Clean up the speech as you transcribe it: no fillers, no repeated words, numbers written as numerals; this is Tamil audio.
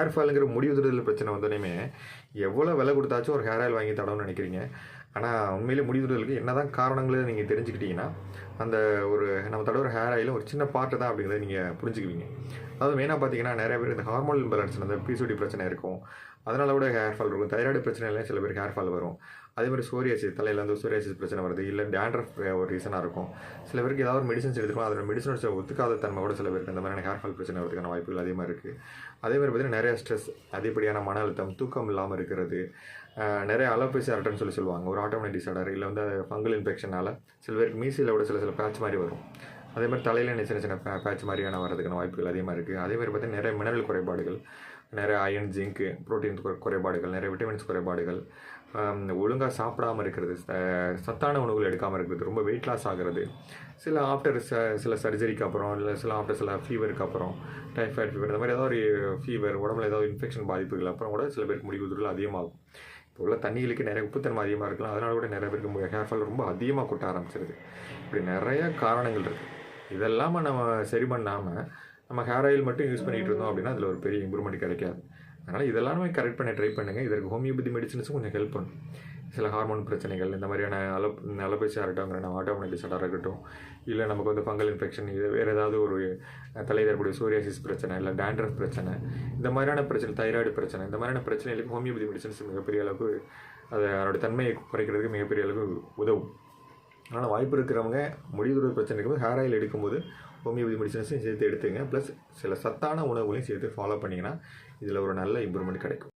ஹேர் ஃபாலுங்கிற முடி உதிர்தல் பிரச்சனை வந்தோடனே எவ்வளோ விலை கொடுத்தாச்சும் ஒரு ஹேர் ஆயில் வாங்கி தடவுன்னு நினைக்கிறீங்க. ஆனால் உண்மையிலே முடி உதிர்தலுக்கு என்ன தான் காரணங்களை நீங்கள் தெரிஞ்சுக்கிட்டீங்கன்னா அந்த ஒரு நம்ம தடவை ஹேர் ஆயில் ஒரு சின்ன பார்ட்டு தான் அப்படிங்கிறத நீங்கள் புரிஞ்சுக்குவீங்க. அதாவது மெயினாக பார்த்தீங்கன்னா நிறைய பேர் இந்த ஹார்மோன் இம்பேலன்ஸ் அந்த பிசிஓடி பிரச்சனை இருக்கும், அதனால கூட ஹேர் ஃபால் இருக்கும். தைராய்டு பிரச்சனைலாம் சில பேருக்கு ஹேர் ஃபால் வரும். அதே மாதிரி சோரியாசிஸ், தலையில் வந்து சோரியாசிஸ் பிரச்சனை வருது, இல்லை டேண்ட்ரஃப் ஒரு ரீசனாக இருக்கும். சில பேருக்கு ஏதாவது ஒரு மெடிசன்ஸ் எடுத்துக்கலாம், அதோட மெடிசன்ஸ் ஒத்துக்காத தன்மை கூட சில பேருக்கு அந்த மாதிரியான ஹேர் ஃபால் பிரச்சனை வரதுக்கான வாய்ப்புகள் அதிகமாக இருக்குது. அதே மாதிரி பார்த்தீங்கன்னா நிறைய ஸ்ட்ரெஸ், அதிகப்படியான மன அழுத்தம், தூக்கம் இல்லாமல் இருக்கிறது, நிறைய அலோபேசி அரட்டன்னு சொல்லுவாங்க, ஒரு ஆட்டோமேட்டிக் டிசார்டர், இல்லை வந்து ஃபங்கல் இன்ஃபெக்ஷனால் சில பேருக்கு மீசியில் கூட சில பேட்ச் மாதிரி வரும். அதே மாதிரி தலையில் சின்ன சின்ன பேட்ச் மாதிரியான வரதுக்கான வாய்ப்புகள் அதிகமாக இருக்குது. அதே மாதிரி பார்த்தீங்கன்னா நிறைய மினரல் குறைபாடுகள், நிறைய அயன், ஜிங்க், புரோட்டீன் குறைபாடுகள், நிறைய விட்டமின்ஸ் குறைபாடுகள், ஒழுங்காக சாப்பிடாமல் இருக்கிறது, சத்தான உணவுகள் எடுக்காமல் இருக்கிறது, ரொம்ப வெயிட் லாஸ் ஆகிறது, சில ஆஃப்டர் சில சர்ஜரிக்கு அப்புறம், இல்லை சில ஃபீவருக்கு அப்புறம், டைஃபாய்டு ஃபீவர், இந்த மாதிரி ஏதாவது ஒரு ஃபீவர், உடம்புல ஏதாவது இன்ஃபெக்ஷன் பாதிப்புகள் அப்புறம் கூட சில பேருக்கு முடி உதிர்தல் அதிகமாகும். இப்போ உள்ள தண்ணிகளுக்கு நிறைய உப்புத்தன்மை அதிகமாக இருக்கலாம், அதனால கூட நிறைய பேருக்கு ஹேர் ஃபால் ரொம்ப அதிகமாக கொட்ட ஆரம்பிச்சிருது. இப்படி நிறைய காரணங்கள் இருக்குது. இதெல்லாம் நம்ம சரி பண்ணாமல் நம்ம ஹேர் ஆயில் மட்டும் யூஸ் பண்ணிகிட்டு இருந்தோம் அப்படின்னா அதில் ஒரு பெரிய இம்ப்ரூவ்மெண்ட் கிடைக்காது. அதனால் இதெல்லாமே கரெக்ட் பண்ண ட்ரை பண்ணுங்கள். இதற்கு ஹோமியோபதி மெடிசன்ஸும் கொஞ்சம் ஹெல்ப் பண்ணும். சில ஹார்மோன் பிரச்சனைகள், இந்த மாதிரியான அலோபேசி ஆகட்டும், ஆட்டோமேட்டிக் டிசார்டர் இருக்கட்டும், இல்லை நமக்கு வந்து ஃபங்கல் இன்ஃபெக்ஷன், இது வேறு ஏதாவது ஒரு தலையில் இருக்கக்கூடிய சோரியாசிஸ் பிரச்சனை, இல்லை டேண்ட்ரஃப் பிரச்சனை, இந்த மாதிரியான பிரச்சனை, தைராய்டு பிரச்சனை, இந்த மாதிரியான பிரச்சனைகளுக்கு ஹோமியோபதி மெடிசன்ஸ் மிகப்பெரிய அளவுக்கு அதோட தன்மையை குறைக்கிறதுக்கு மிகப்பெரிய அளவுக்கு உதவும். அதனால் வாய்ப்பு இருக்கிறவங்க முடிவுறுதல் பிரச்சனை இருக்கும்போது ஹேர் ஆயில் எடுக்கும்போது ஹோமியோபதி மெடிசன்ஸையும் சேர்த்து எடுத்துங்க, ப்ளஸ் சில சத்தான உணவுகளையும் சேர்த்து ஃபாலோ பண்ணிங்கன்னா இதில் ஒரு நல்ல இம்ப்ரூவ்மெண்ட் கிடைக்கும்.